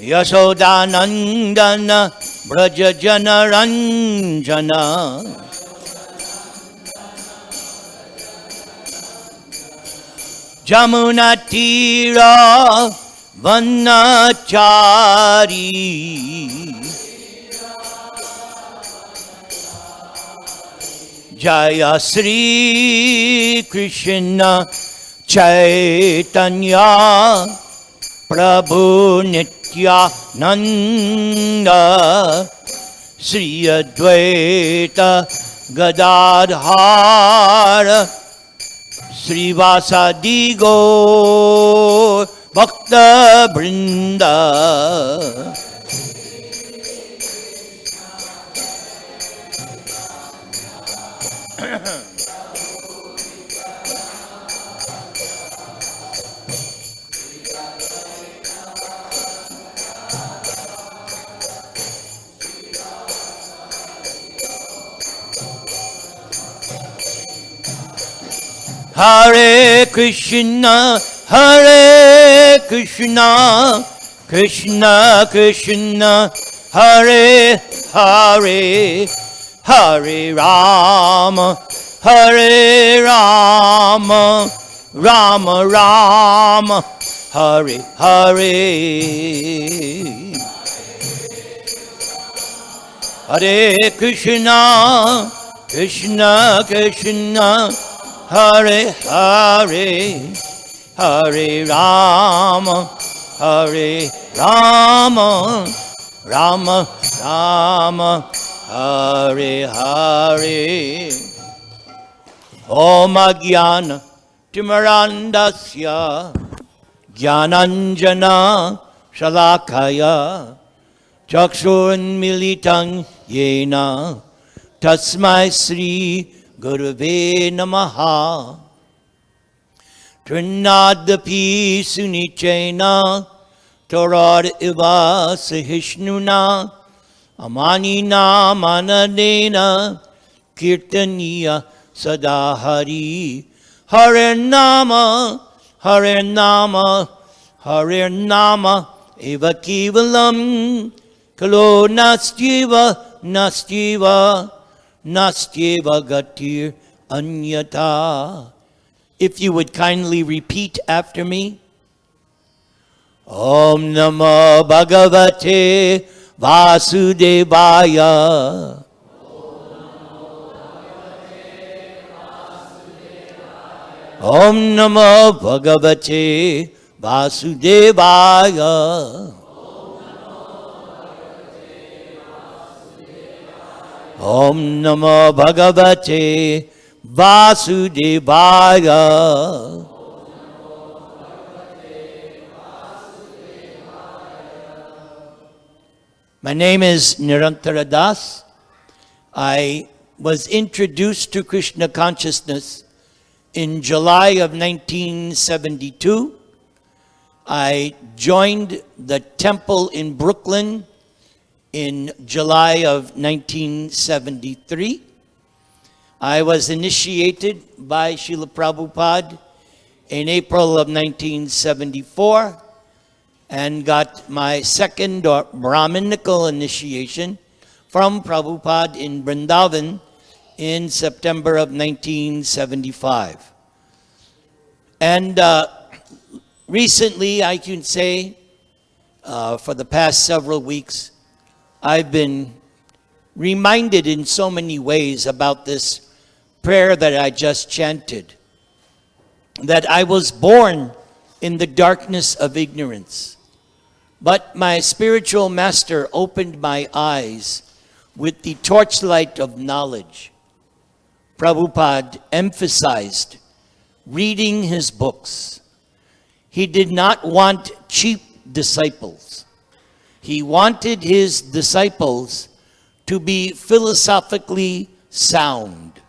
Yashodanandana Braja Jana Ranjana Jamuna Tira Vanachari Jaya Sri Krishna Chaitanya Prabhu Nityananda Sri Advaita Gadadhara Srivasadi Gaur Bhakta Brinda Hare Krishna, Krishna Krishna, Hare Hare, Hare Rama, Hare Rama, Rama Rama, Hare Hare. Hare Krishna, Krishna Krishna, Hare Hare, Hare Rama, Hare Rama, Rama Rama, Hare Hare. Om Ajnana Timirandasya Jnananjana Shalakaya Chakshurunmilitam Yena Tasmai Sri Gurave Namaha. Trinadapi Sunichena Torad Iva Sahishnuna Amanina Manadena Kirtaniya Sadahari. Hare Nama, Hare Nama, Hare Nama Eva Kevalam Kalo Nastyeva, Nastyeva, Nastyeva Gatir Anyata. If you would kindly repeat after me. Om Namo Bhagavate Vasudevaya. Om Namo Bhagavate Vasudevaya. Om Namo Bhagavate Vasudevaya. My name is Nirantara Das. I was introduced to Krishna consciousness in July of 1972. I joined the temple in Brooklyn in July of 1973. I was initiated by Srila Prabhupada in April of 1974 and got my second or Brahminical initiation from Prabhupada in Vrindavan in September of 1975. And recently, I can say, for the past several weeks, I've been reminded in so many ways about this prayer that I just chanted, that I was born in the darkness of ignorance, but my spiritual master opened my eyes with the torchlight of knowledge. Prabhupada emphasized reading his books. He did not want cheap disciples. He wanted his disciples to be philosophically sound.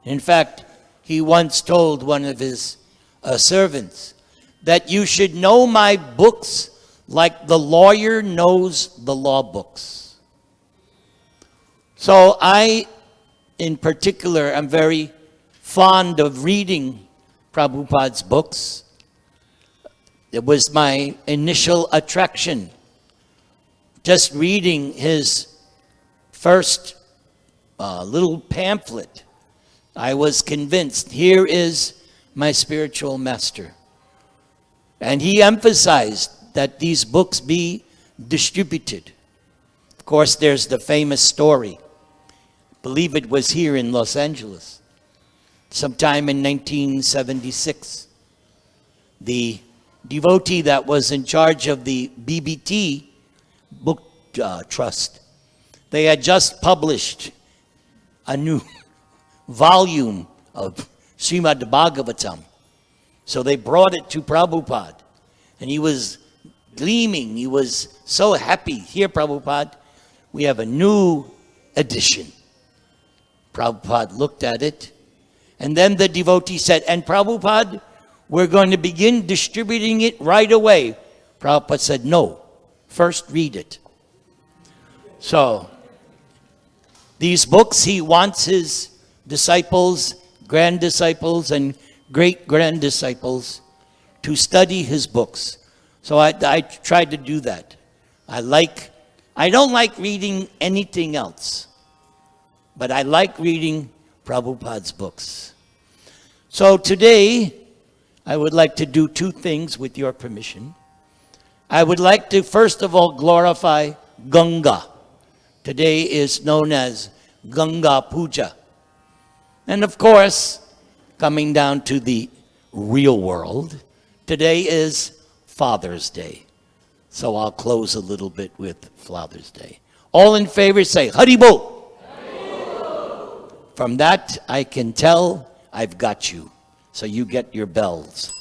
In fact, he once told one of his servants that you should know my books like the lawyer knows the law books. So I, in particular, am very fond of reading Prabhupada's books. It was my initial attraction just reading his first little pamphlet, I was convinced, here is my spiritual master. And he emphasized that these books be distributed. Of course, there's the famous story. I believe it was here in Los Angeles, sometime in 1976. The devotee that was in charge of the BBT book trust, they had just published a new volume of Srimad Bhagavatam. So they brought it to Prabhupada, and he was gleaming. He was so happy. Here, Prabhupada, we have a new edition. Prabhupada looked at it, and then the devotee said, and Prabhupada, we're going to begin distributing it right away. Prabhupada said, no, first read it. So, these books, he wants his disciples, grand disciples, and great-grand disciples to study his books. So I tried to do that. I don't like reading anything else, but I like reading Prabhupada's books. So today, I would like to do two things with your permission. I would like to, first of all, glorify Ganga. Today is known as Ganga Puja. And of course, coming down to the real world, today is Father's Day. So I'll close a little bit with Father's Day. All in favor say, Haribo. Haribo. From that, I can tell I've got you. So you get your bells.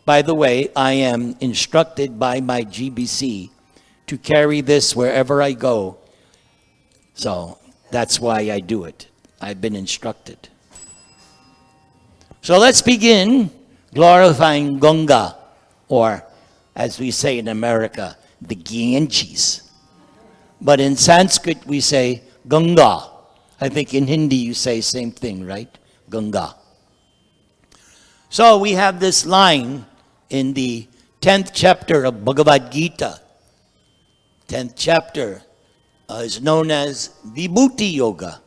By the way, I am instructed by my GBC to carry this wherever I go. So that's why I do it. I've been instructed. So let's begin glorifying Ganga, or as we say in America, the Ganges. But in Sanskrit we say Ganga. I think in Hindi you say same thing, right? Ganga. So we have this line in the 10th chapter of Bhagavad Gita. 10th chapter is known as Vibhuti Yoga.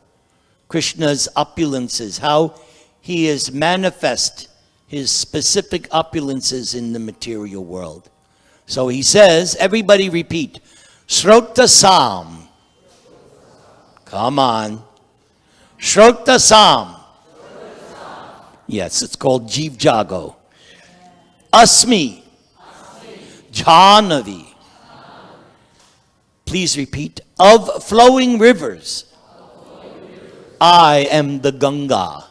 Krishna's opulences, how he is manifest his specific opulences in the material world. So he says, everybody repeat, Shrotasam. Come on. Shrotasam. Yes, it's called Jeev Jago. Asmi. Jhanavi. Please repeat. Of flowing rivers. I am the Ganga.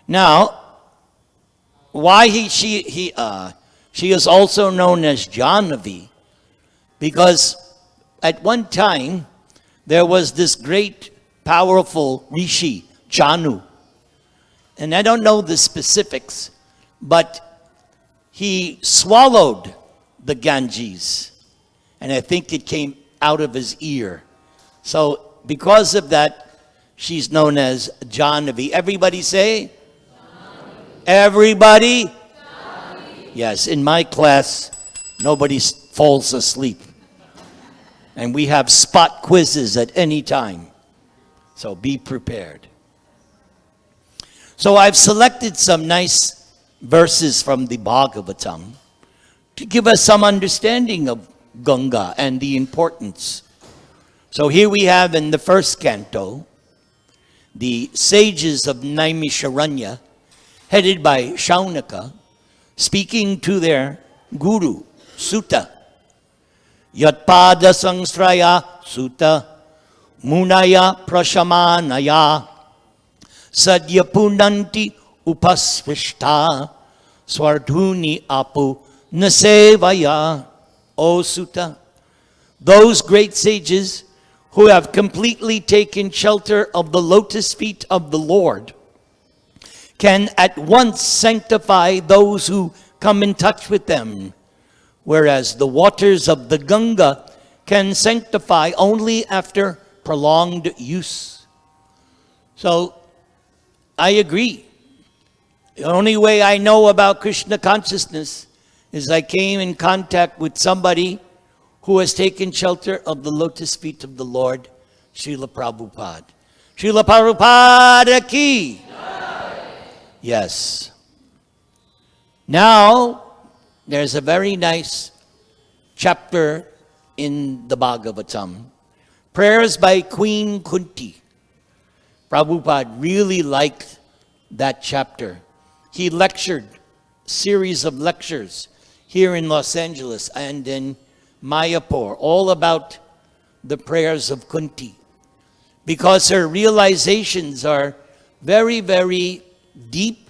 Now, why she is also known as Jhanavi, because at one time there was this great powerful rishi, Janu. And I don't know the specifics, but he swallowed the Ganges. And I think it came out of his ear. So because of that, she's known as Jhanavi. Everybody say? Jhanavi. Everybody? Jhanavi. Yes, in my class, nobody falls asleep. And we have spot quizzes at any time. So be prepared. So I've selected some nice verses from the Bhagavatam to give us some understanding of Ganga and the importance. So here we have in the first canto, the sages of Naimisharanya, headed by Shaunaka, speaking to their guru, Sutta. Yatpada Sangsraya Sutta Munaya Prashamanaya Sadya Punanti Upasvishta Swardhuni Apu Nasevaya. O Sutta, those great sages who have completely taken shelter of the lotus feet of the Lord can at once sanctify those who come in touch with them, whereas the waters of the Ganga can sanctify only after prolonged use. So, I agree. The only way I know about Krishna consciousness is I came in contact with somebody who has taken shelter of the lotus feet of the Lord, Srila Prabhupada. Srila Prabhupada ki. Yes. Now, there's a very nice chapter in the Bhagavatam. Prayers by Queen Kunti. Prabhupada really liked that chapter. He lectured, series of lectures here in Los Angeles and in Mayapur, all about the prayers of Kunti, because her realizations are very, very deep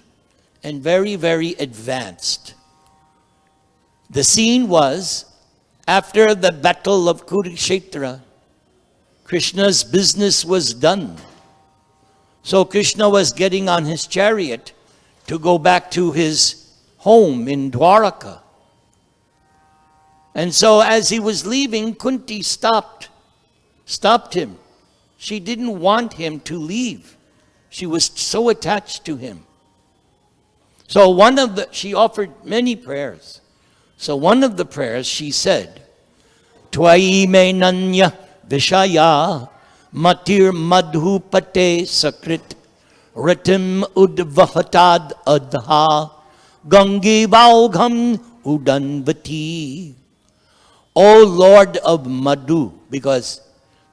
and very, very advanced. The scene was after the battle of Kurukshetra. Krishna's business was done. So Krishna was getting on his chariot to go back to his home in Dwaraka. And so as he was leaving, Kunti stopped him. She didn't want him to leave. She was so attached to him. So she offered many prayers. So one of the prayers she said, Twai me nanya vishaya matir madhupate sakrit ritim udvahatad adha gangi valgham udanvati. O Lord of Madhu, because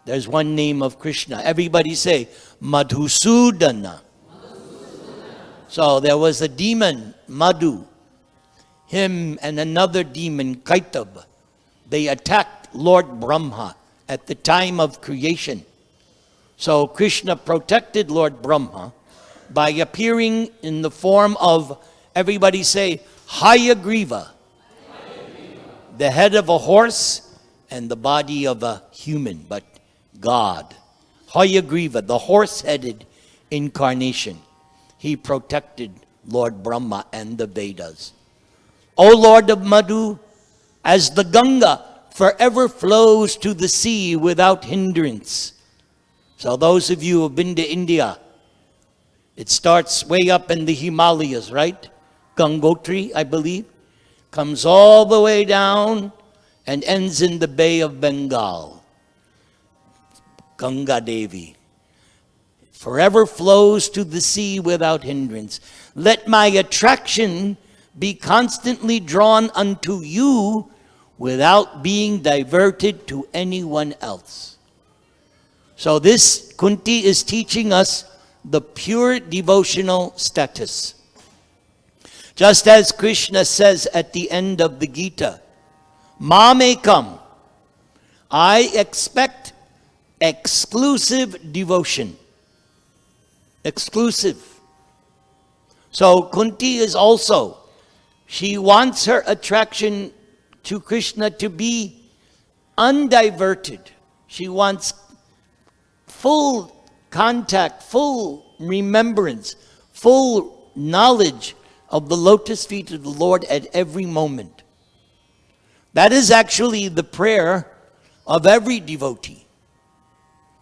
there's one name of Krishna. Everybody say, Madhusudana. So there was a demon, Madhu. Him and another demon, Kaitab. They attacked Lord Brahma at the time of creation. So Krishna protected Lord Brahma by appearing in the form of, everybody say, Hayagriva. The head of a horse and the body of a human, but God. Hayagriva, the horse-headed incarnation. He protected Lord Brahma and the Vedas. O Lord of Madhu, as the Ganga forever flows to the sea without hindrance. So those of you who have been to India, it starts way up in the Himalayas, right? Gangotri, I believe. Comes all the way down and ends in the Bay of Bengal. Ganga Devi. Forever flows to the sea without hindrance. Let my attraction be constantly drawn unto you without being diverted to anyone else. So this Kunti is teaching us the pure devotional status. Just as Krishna says at the end of the Gita, Mamekam, I expect exclusive devotion. Exclusive. So Kunti is also, she wants her attraction to Krishna to be undiverted. She wants full contact, full remembrance, full knowledge of the lotus feet of the Lord at every moment. That is actually the prayer of every devotee.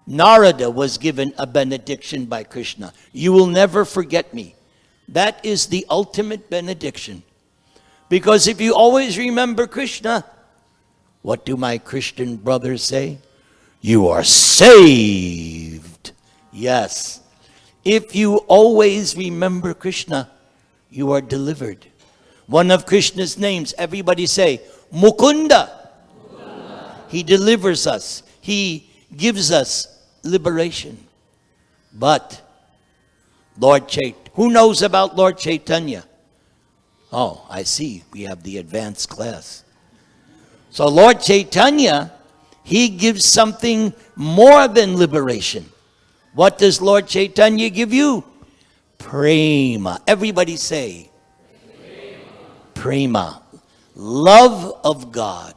Narada was given a benediction by Krishna. You will never forget me. That is the ultimate benediction. Because if you always remember Krishna, what do my Christian brothers say? You are saved. Yes. If you always remember Krishna, you are delivered. One of Krishna's names, everybody say, Mukunda. Mukunda. He delivers us. He gives us liberation. But who knows about Lord Chaitanya? Oh, I see. We have the advanced class. So Lord Chaitanya, he gives something more than liberation. What does Lord Chaitanya give you? Prema. Everybody say. Prema. Love of God.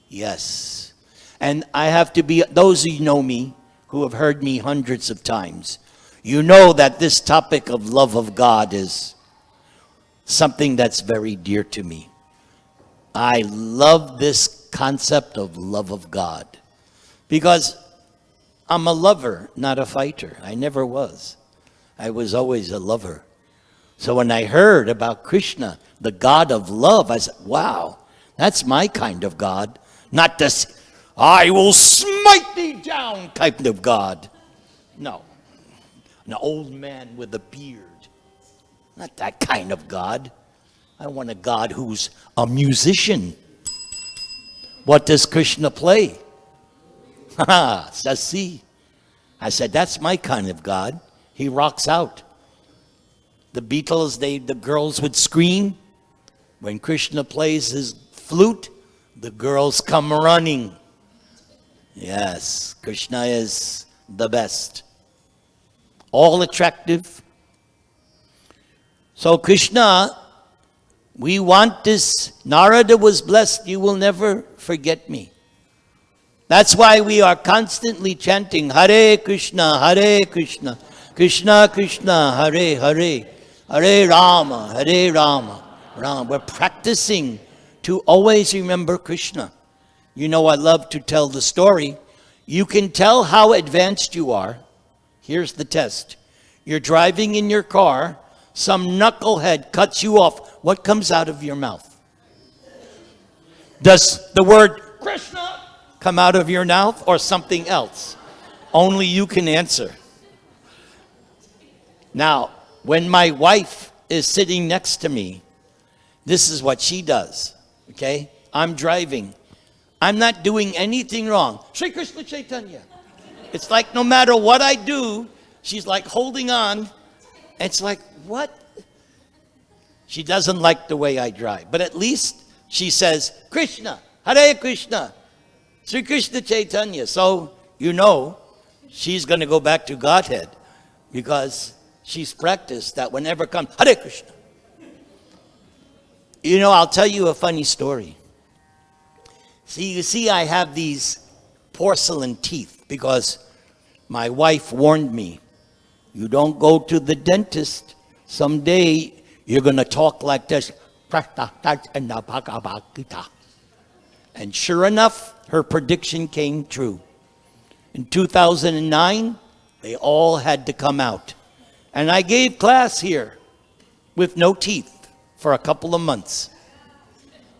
Yes. And I have to be, those who know me, who have heard me hundreds of times, you know that this topic of love of God is something that's very dear to me. I love this concept of love of God because I'm a lover, not a fighter. I never was. I was always a lover. So when I heard about Krishna, the God of love, I said, wow, that's my kind of God. Not this, I will smite thee down kind of God. No. An old man with a beard. Not that kind of God. I want a God who's a musician. What does Krishna play? Sasi. I said, that's my kind of God. He rocks out. The Beatles, the girls would scream. When Krishna plays his flute, the girls come running. Yes, Krishna is the best. All attractive. So Krishna, we want this. Narada was blessed. You will never forget me. That's why we are constantly chanting Hare Krishna, Hare Krishna, Krishna Krishna, Hare Hare, Hare Rama, Hare Rama, Rama. We're practicing to always remember Krishna. You know, I love to tell the story. You can tell how advanced you are. Here's the test. You're driving in your car. Some knucklehead cuts you off. What comes out of your mouth? Does the word Krishna come out of your mouth or something else? Only you can answer. Now, when my wife is sitting next to me, this is what she does, okay? I'm driving. I'm not doing anything wrong. Shri Krishna Chaitanya. It's like no matter what I do, she's like holding on. It's like, what? She doesn't like the way I drive. But at least she says, Krishna, Hare Krishna, Sri Krishna Chaitanya. So, you know, she's going to go back to Godhead because she's practiced that whenever it comes, Hare Krishna. You know, I'll tell you a funny story. See, you see, I have these porcelain teeth because my wife warned me, you don't go to the dentist. Someday you're going to talk like this. And sure enough, her prediction came true. In 2009, they all had to come out. And I gave class here with no teeth for a couple of months.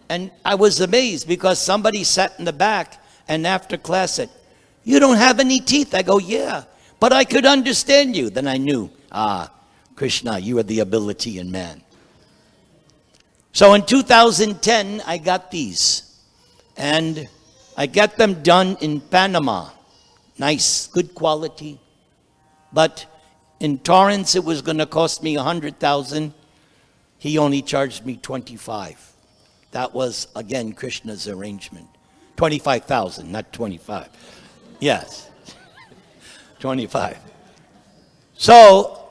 And I was amazed because somebody sat in the back and after class said, you don't have any teeth? I go, yeah, but I could understand you. Then I knew, Krishna, you are the ability in man. So in 2010, I got these. And I got them done in Panama. Nice, good quality. But in Torrance, it was going to cost me $100,000. He only charged me $25,000. That was, again, Krishna's arrangement. $25,000, not 25. Yes, 25. So,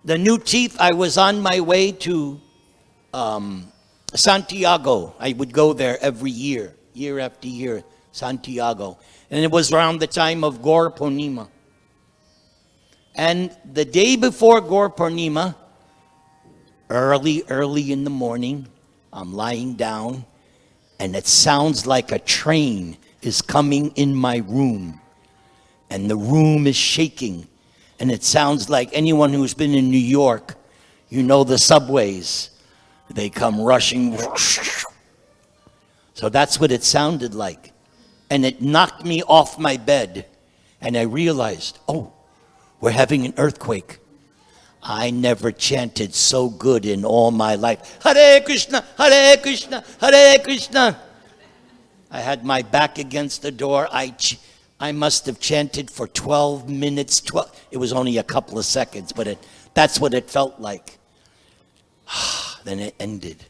the new teeth, I was on my way to Santiago. I would go there every year, year after year, Santiago. And it was around the time of Gaur Purnima. And the day before Gaur Purnima, early in the morning, I'm lying down, and it sounds like a train is coming in my room. And the room is shaking. And it sounds like anyone who's been in New York, you know the subways. They come rushing. So that's what it sounded like. And it knocked me off my bed. And I realized, oh, we're having an earthquake. I never chanted so good in all my life. Hare Krishna, Hare Krishna, Hare Krishna. I had my back against the door. I must have chanted for 12 minutes. It was only a couple of seconds, but that's what it felt like. Then it ended.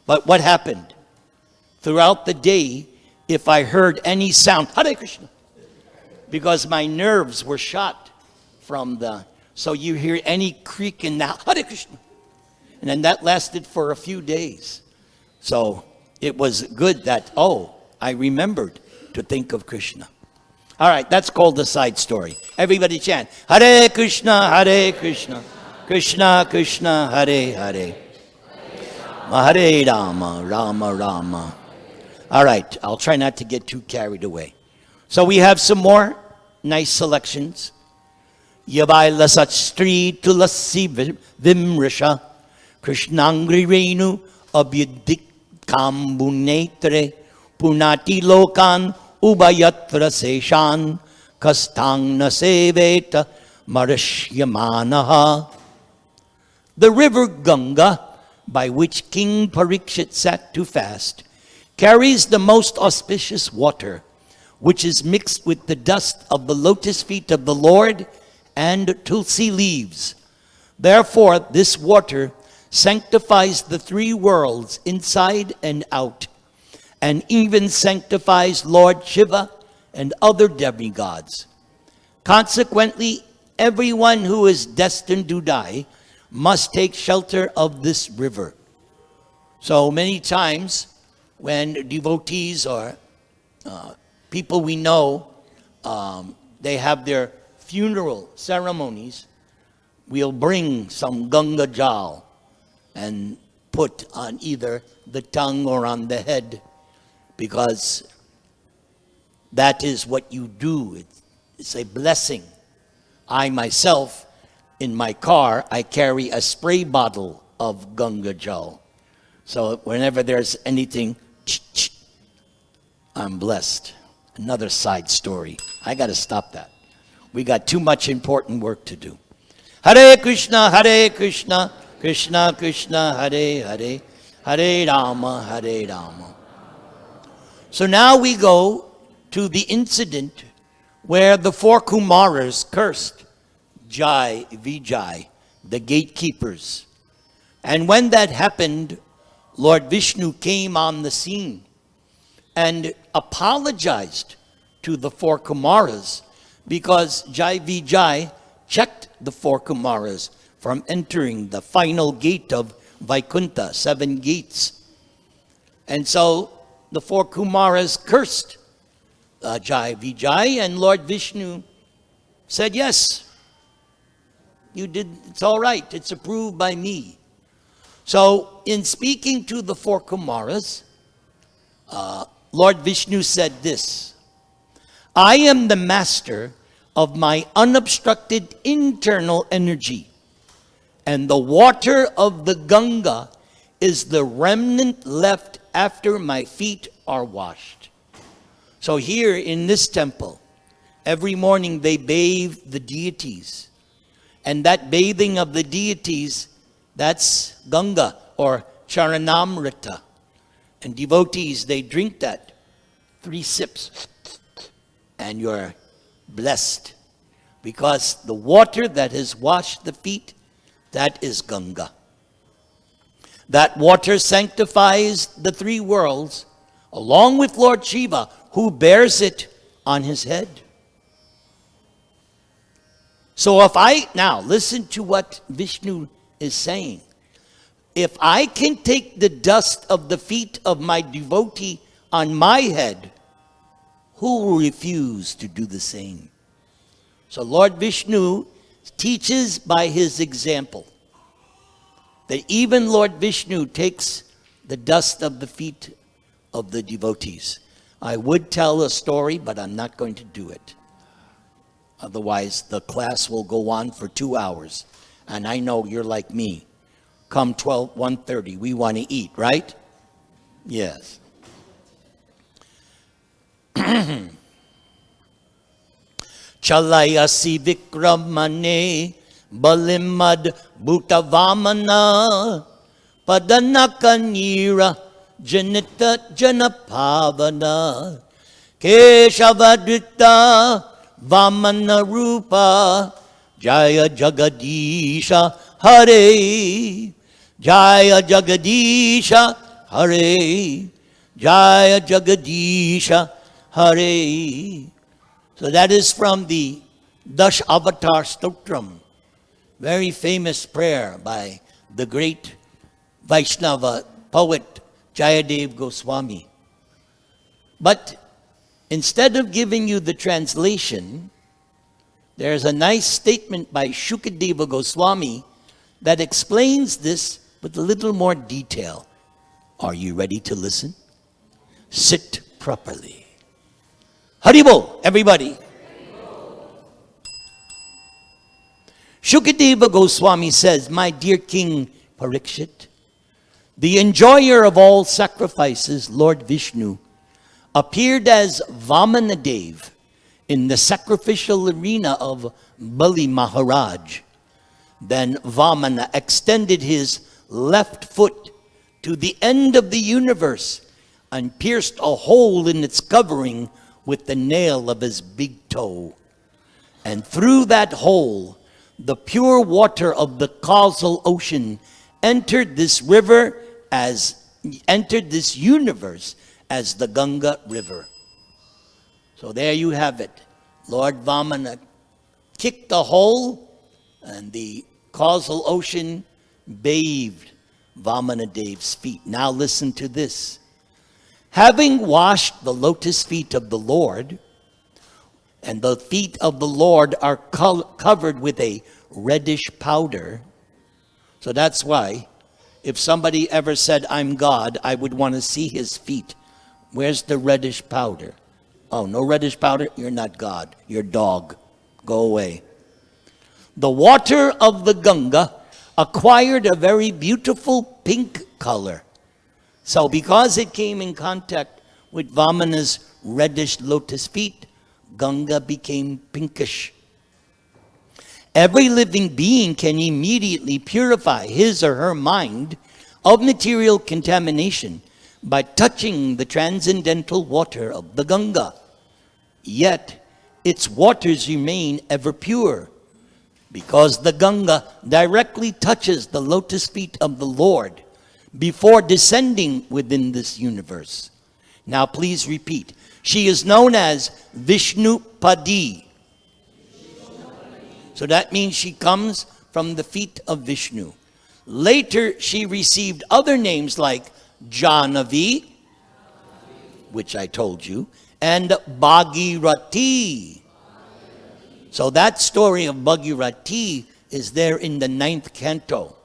But what happened? Throughout the day, if I heard any sound, Hare Krishna, because my nerves were shot from the... So you hear any creak in the house, Hare Krishna. And then that lasted for a few days. So it was good that, I remembered to think of Krishna. All right, that's called the side story. Everybody chant, Hare Krishna, Hare Krishna, Krishna Krishna, Hare Hare, Hare Rama, Rama Rama. All right, I'll try not to get too carried away. So we have some more nice selections. Yavaila Satstri Tulasi Vimrisha Krishnangri Renu Abhyudik Kambunetre Punati Lokan Ubayatra Seshan Kastang Naseveta Marishyamanaha. The river Ganga, by which King Parikshit sat to fast, carries the most auspicious water, which is mixed with the dust of the lotus feet of the Lord and tulsi leaves. Therefore, this water sanctifies the three worlds inside and out, and even sanctifies Lord Shiva and other demigods. Consequently, everyone who is destined to die must take shelter of this river. So many times when devotees or people we know, they have their funeral ceremonies, we'll bring some Ganga Jal and put on either the tongue or on the head, because that is what you do. It's a blessing. I myself, in my car, I carry a spray bottle of Ganga Jal. So whenever there's anything, I'm blessed. Another side story. I got to stop that. We got too much important work to do. Hare Krishna, Krishna Krishna, Hare Hare, Hare Rama, Hare Rama. So now we go to the incident where the four Kumaras cursed Jai Vijay, the gatekeepers. And when that happened, Lord Vishnu came on the scene and apologized to the four Kumaras because Jai Vijay checked the four Kumaras from entering the final gate of Vaikuntha, 7 gates. And so the four Kumaras cursed Jai Vijay, and Lord Vishnu said, yes, you did, it's all right, it's approved by me. So in speaking to the four Kumaras, Lord Vishnu said this: I am the master of my unobstructed internal energy, and the water of the Ganga is the remnant left after my feet are washed. So here in this temple, every morning they bathe the deities. And that bathing of the deities, that's Ganga or Charanamrita. And devotees, they drink that 3 sips, and you're blessed, because the water that has washed the feet, that is Ganga. That water sanctifies the 3 worlds, along with Lord Shiva, who bears it on his head. So now listen to what Vishnu is saying. If I can take the dust of the feet of my devotee on my head, who will refuse to do the same? So Lord Vishnu teaches by his example that even Lord Vishnu takes the dust of the feet of the devotees. I would tell a story, but I'm not going to do it. Otherwise, the class will go on for 2 hours. And I know you're like me. Come 1:30, we want to eat, right? Yes. Chalayasi Vikramane Balimad Bhutavamana Padanakanira Janita Janapavana Keshavadrita Vamana Rupa Jaya Jagadisha Hare Jaya Jagadisha Hare Jaya Jagadisha Hare. So that is from the Dash Avatar Stotram, very famous prayer by the great Vaishnava poet Jayadev Goswami. But instead of giving you the translation, there's a nice statement by Shukadeva Goswami that explains this with a little more detail. Are you ready to listen? Sit properly. Haribol, everybody. Shukadeva Goswami says, my dear King Parikshit, the enjoyer of all sacrifices, Lord Vishnu, appeared as Vamanadev in the sacrificial arena of Bali Maharaj. Then Vamana extended his left foot to the end of the universe and pierced a hole in its covering with the nail of his big toe. And through that hole, the pure water of the causal ocean entered this universe as the Ganga River. So there you have it. Lord Vamana kicked the hole, and the causal ocean bathed Vamanadev's feet. Now listen to this. Having washed the lotus feet of the Lord, and the feet of the Lord are covered with a reddish powder. So that's why, if somebody ever said, I'm God, I would want to see his feet. Where's the reddish powder? Oh, no reddish powder? You're not God. You're dog. Go away. The water of the Ganga acquired a very beautiful pink color. So because it came in contact with Vamana's reddish lotus feet, Ganga became pinkish. Every living being can immediately purify his or her mind of material contamination by touching the transcendental water of the Ganga. Yet, its waters remain ever pure, because the Ganga directly touches the lotus feet of the Lord before descending within this universe. Now please repeat. She is known as Vishnu Padi. So that means she comes from the feet of Vishnu. Later, she received other names like Jahnavi, which I told you, and Bhagirati. So that story of Bhagirati is there in the 9th canto.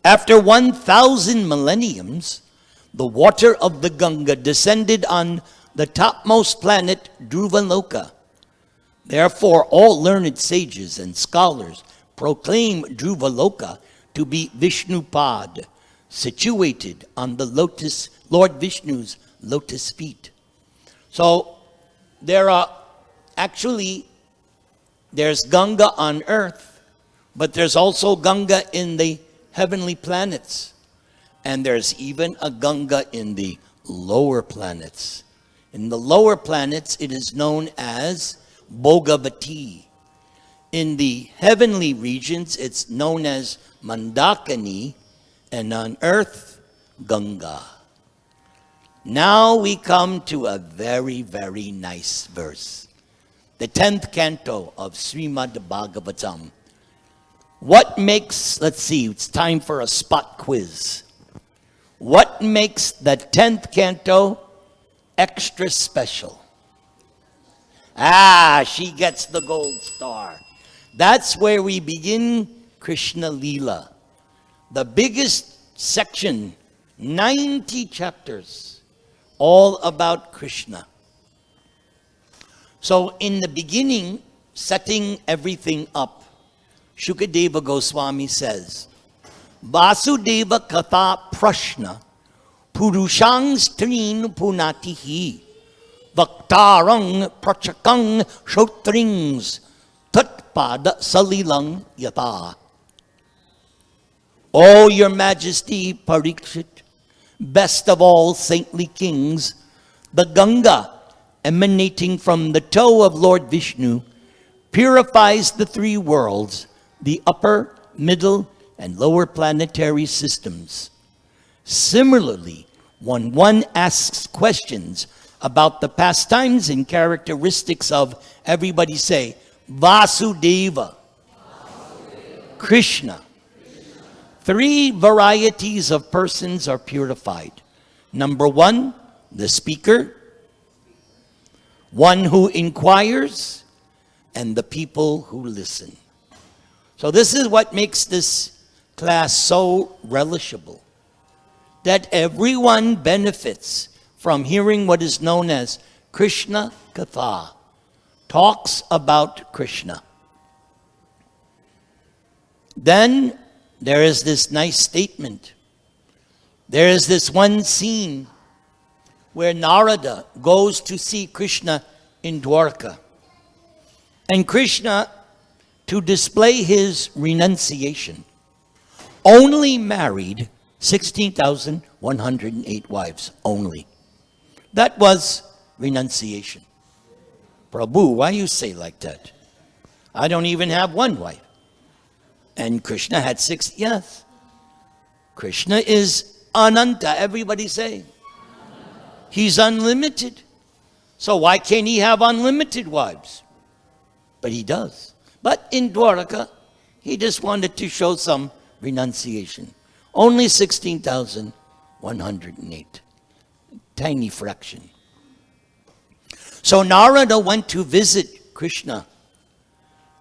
After 1,000 millenniums, the water of the Ganga descended on the topmost planet, Dhruvaloka. Therefore, all learned sages and scholars proclaim Dhruvaloka to be Vishnupad, situated on the Lord Vishnu's lotus feet. So, there's Ganga on earth, but there's also Ganga in the heavenly planets. And there's even a Ganga in the lower planets. In the lower planets, it is known as Bhogavati. In the heavenly regions, it's known as Mandakini, and on earth, Ganga. Now we come to a very, very nice verse. The 10th canto of Srimad Bhagavatam. What makes, let's see, it's time for a spot quiz. What makes the 10th canto extra special? She gets the gold star. That's where we begin Krishna Leela. The biggest section, 90 chapters, all about Krishna. So in the beginning, setting everything up, Shukadeva Goswami says, Vasudeva Katha Prashna Purushang Strin Punatihi Vaktarang Prachakang Shotrings Tatpada Salilang Yata. O your Majesty Parikshit, best of all saintly kings, the Ganga emanating from the toe of Lord Vishnu purifies the three worlds, the upper, middle, and lower planetary systems. Similarly, when one asks questions about the pastimes and characteristics of, everybody say, Vasudeva, Krishna. Three varieties of persons are purified. Number one, the speaker, one who inquires, and the people who listen. So this is what makes this class so relishable, that everyone benefits from hearing what is known as Krishna Katha, talks about Krishna. Then there is this nice statement. There is this one scene where Narada goes to see Krishna in Dwarka. And Krishna, to display his renunciation, only married 16,108 wives, only. That was renunciation. Prabhu, why you say like that? I don't even have one wife. And Krishna had 6, yes. Krishna is Ananta, everybody say. He's unlimited. So why can't he have unlimited wives? But he does. But in Dwaraka, he just wanted to show some renunciation. Only 16,108. Tiny fraction. So Narada went to visit Krishna.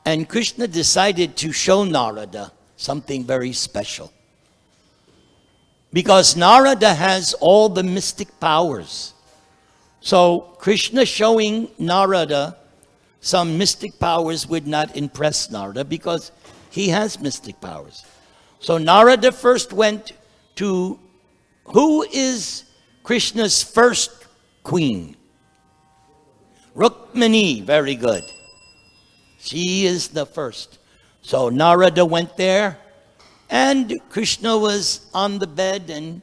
And Krishna decided to show Narada something very special. Because Narada has all the mystic powers. So Krishna showing Narada some mystic powers would not impress Narada because he has mystic powers. So Narada first went to, who is Krishna's first queen? Rukmini, very good. She is the first. So Narada went there, and Krishna was on the bed, and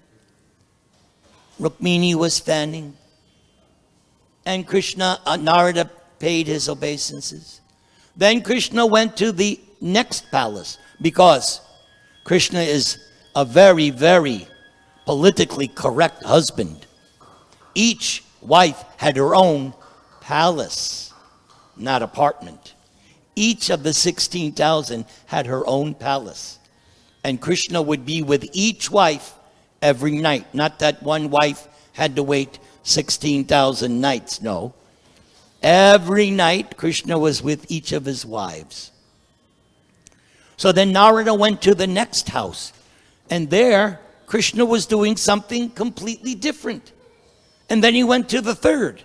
Rukmini was standing. And Narada paid his obeisances. Then Krishna went to the next palace, because Krishna is a very, very politically correct husband. Each wife had her own palace, not apartment. Each of the 16,000 had her own palace. And Krishna would be with each wife every night. Not that one wife had to wait 16,000 nights, no. Every night, Krishna was with each of his wives. So then Narada went to the next house. And there, Krishna was doing something completely different. And then he went to the third.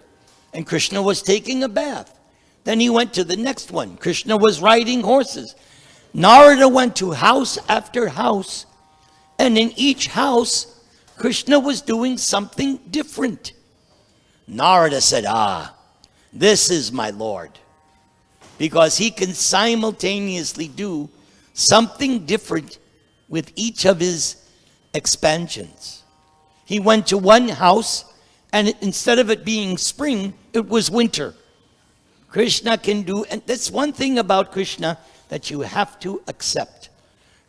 And Krishna was taking a bath. Then he went to the next one. Krishna was riding horses. Narada went to house after house. And in each house, Krishna was doing something different. Narada said, this is my Lord. Because he can simultaneously do something different with each of his expansions. He went to one house, and instead of it being spring, it was winter. Krishna can do, and that's one thing about Krishna that you have to accept.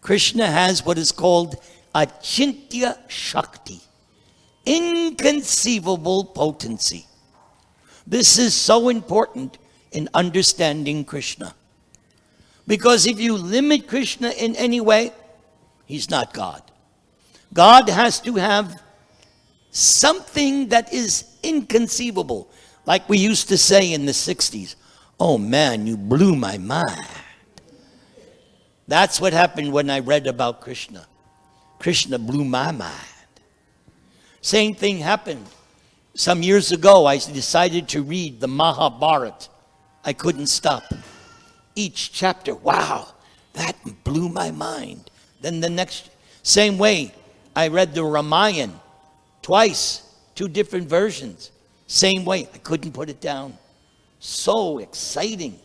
Krishna has what is called Achintya Shakti, inconceivable potency. This is so important in understanding Krishna. Because if you limit Krishna in any way, he's not God. God has to have something that is inconceivable. Like we used to say in the 60s, oh man, you blew my mind. That's what happened when I read about Krishna. Krishna blew my mind. Same thing happened. Some years ago, I decided to read the Mahabharata. I couldn't stop. Each chapter, wow, that blew my mind. Then the next, same way, I read the Ramayana twice, 2 different versions. Same way, I couldn't put it down. So exciting.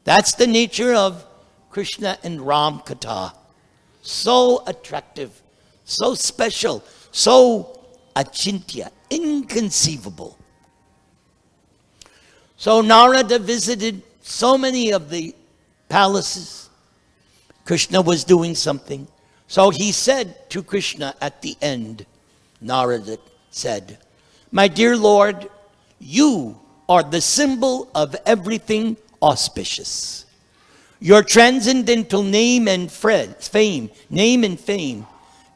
That's the nature of Krishna and Ram Katha. So attractive, so special, so achintya, inconceivable. So Narada visited so many of the palaces. Krishna was doing something. So he said to Krishna at the end, Narada said, my dear Lord, you are the symbol of everything auspicious. Your transcendental name and fame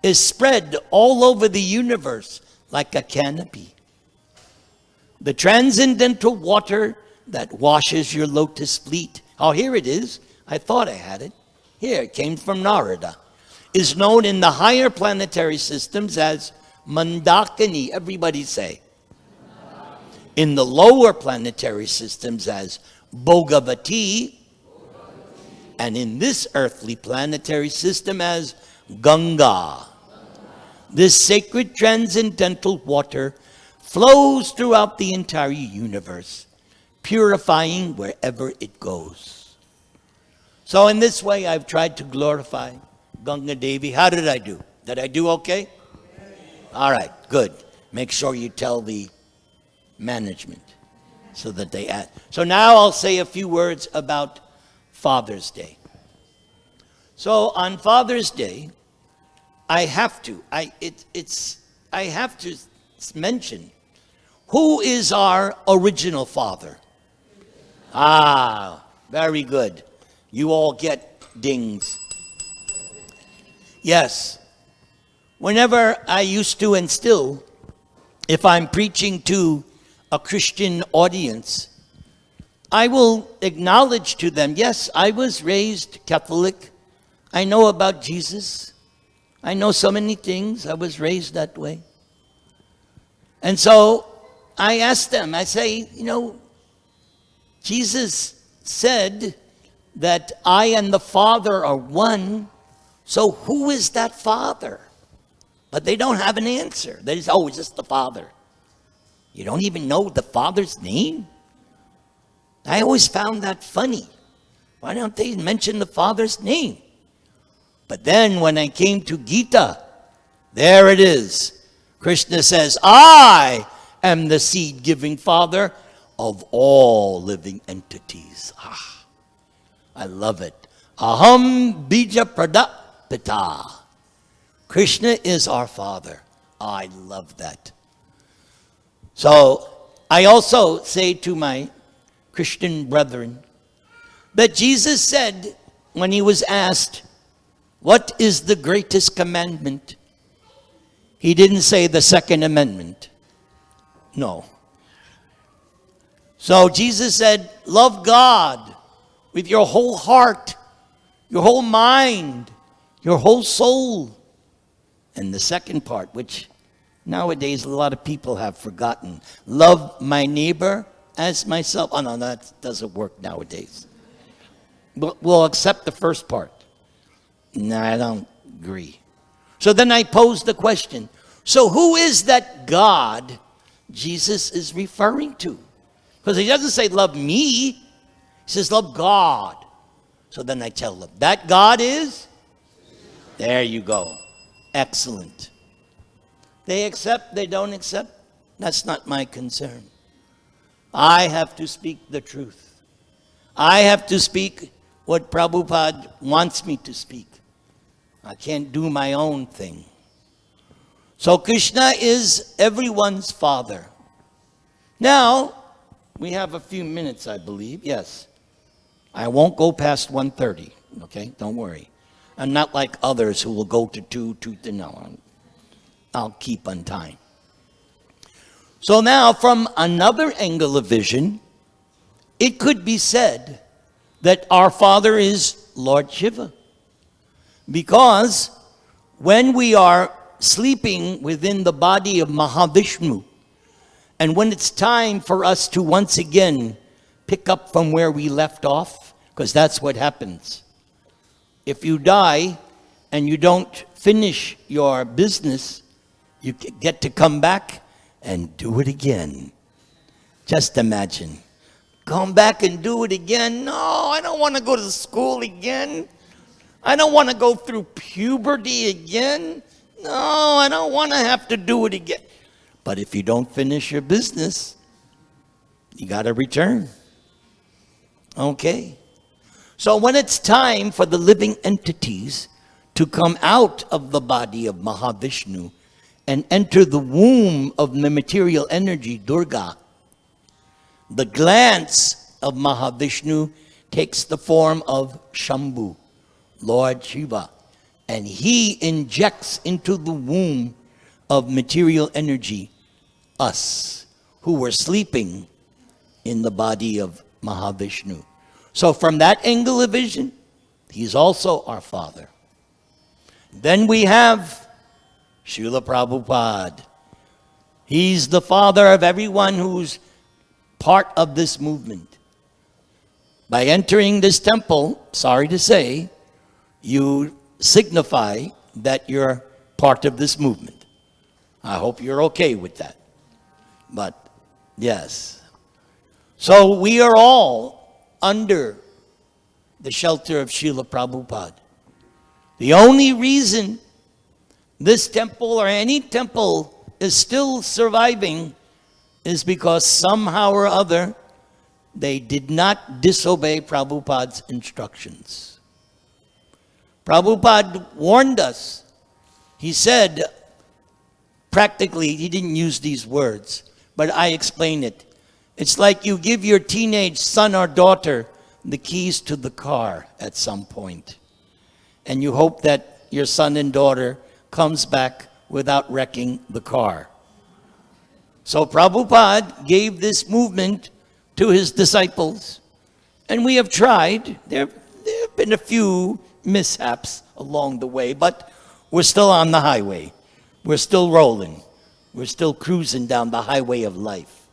is spread all over the universe like a canopy. The transcendental water that washes your lotus feet, oh, here it is. I thought I had it. Here, it came from Narada. Is known in the higher planetary systems as Mandakini. Everybody say. In the lower planetary systems as Bhogavati. and in this earthly planetary system as Ganga. This sacred transcendental water flows throughout the entire universe, purifying wherever it goes. So in this way, I've tried to glorify Ganga Devi. How did I do? Did I do okay? All right, good. Make sure you tell the management so that they add. So now I'll say a few words about Father's Day. So on Father's Day, I have to mention, who is our original father? Ah, very good. You all get dings. Yes. Whenever I used to instill, if I'm preaching to a Christian audience, I will acknowledge to them, yes, I was raised Catholic. I know about Jesus. I know so many things. I was raised that way. And so I ask them, I say, Jesus said that I and the Father are one. So who is that Father? But they don't have an answer. They just, it's just the Father. You don't even know the Father's name? I always found that funny. Why don't they mention the Father's name? But then when I came to Gita, there it is. Krishna says, I am the seed-giving Father of all living entities. I love it. Aham bija pradapita. Krishna is our Father. I love that. So I also say to my Christian brethren that Jesus said when he was asked, what is the greatest commandment? He didn't say the second amendment. No. So Jesus said, love God with your whole heart, your whole mind, your whole soul. And the second part, which nowadays a lot of people have forgotten, love my neighbor as myself. Oh no, that doesn't work nowadays. But we'll accept the first part. No, I don't agree. So then I pose the question, so who is that God Jesus is referring to? Because he doesn't say love me, he says love God. So then I tell them, that God is? There you go. Excellent. They accept, they don't accept, that's not my concern. I have to speak the truth. I have to speak what Prabhupada wants me to speak. I can't do my own thing. So Krishna is everyone's father. Now, we have a few minutes, I believe. Yes. I won't go past 1:30. Okay? Don't worry. I'm not like others who will go to 2. No, I'll keep on time. So now, from another angle of vision, it could be said that our Father is Lord Shiva. Because when we are sleeping within the body of Mahavishnu, and when it's time for us to once again pick up from where we left off, because that's what happens. If you die and you don't finish your business, you get to come back and do it again. Just imagine. Come back and do it again? No, I don't want to go to school again. I don't want to go through puberty again. No, I don't want to have to do it again. But if you don't finish your business, you got to return. Okay. So when it's time for the living entities to come out of the body of Mahavishnu and enter the womb of the material energy, Durga, the glance of Mahavishnu takes the form of Shambhu, Lord Shiva, and he injects into the womb of material energy us who were sleeping in the body of Mahavishnu. So from that angle of vision, he's also our Father. Then we have Srila Prabhupada. He's the father of everyone who's part of this movement. By entering this temple, sorry to say, you signify that you're part of this movement. I hope you're okay with that. But, yes. So we are all under the shelter of Srila Prabhupada. The only reason this temple or any temple is still surviving is because somehow or other they did not disobey Prabhupada's instructions. Prabhupada warned us. He said, practically, he didn't use these words, but I explain it. It's like you give your teenage son or daughter the keys to the car at some point, and you hope that your son and daughter comes back without wrecking the car. So Prabhupada gave this movement to his disciples, and we have tried. There have been a few mishaps along the way, but we're still on the highway. We're still rolling. We're still cruising down the highway of life.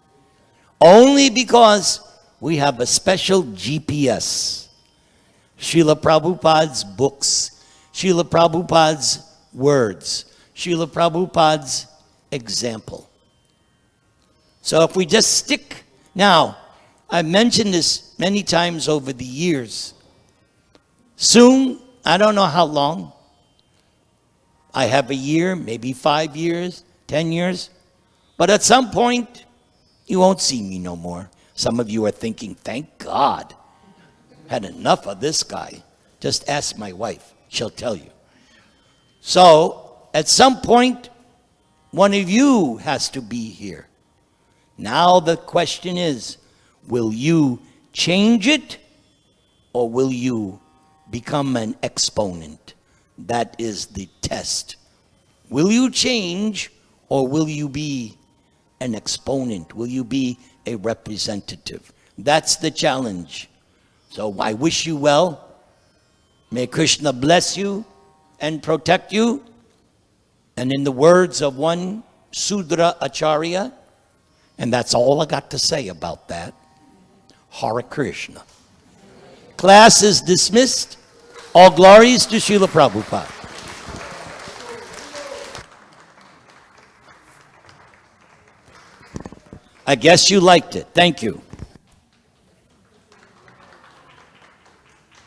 Only because we have a special GPS. Srila Prabhupada's books, Srila Prabhupada's words, Srila Prabhupada's example. So if we just stick, now, I've mentioned this many times over the years. Soon, I don't know how long, I have a year, maybe 5 years, 10 years, but at some point, you won't see me no more. Some of you are thinking, thank God, had enough of this guy. Just ask my wife, she'll tell you. So, at some point, one of you has to be here. Now the question is, will you change it or will you become an exponent? That is the test. Will you change or will you be an exponent? Will you be a representative? That's the challenge. So I wish you well. May Krishna bless you and protect you. And in the words of one Sudra Acharya, and that's all I got to say about that, Hare Krishna. Class is dismissed. All glories to Srila Prabhupada. I guess you liked it. Thank you.